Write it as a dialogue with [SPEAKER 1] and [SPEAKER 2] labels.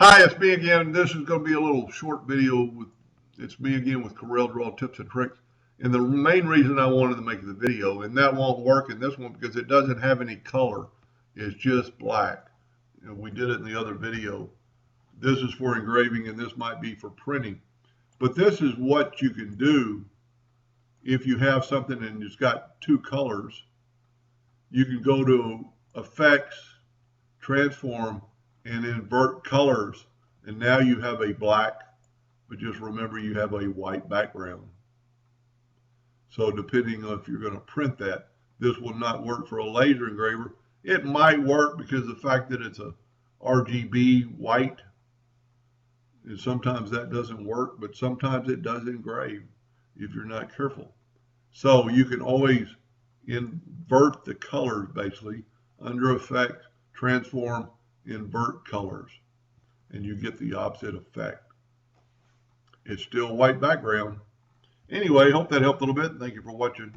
[SPEAKER 1] Hi, it's me again. This is going to be a little short video it's me again with Corel Draw Tips and Tricks. And the main reason I wanted to make the video, and that won't work in this one because it doesn't have any color. It's just black. And we did it in the other video. This is for engraving and this might be for printing. But this is what you can do if you have something and it's got two colors. You can go to Effects, Transform, and invert colors, and now you have a black, but just remember you have a white background. So depending on if you're going to print that, this will not work for a laser engraver. It might work because of the fact that it's a RGB white, and sometimes that doesn't work, but sometimes it does engrave if you're not careful. So you can always invert the colors basically under Effect, Transform, invert colors, and you get the opposite effect. It's still white background. Anyway, hope that helped a little bit. Thank you for watching.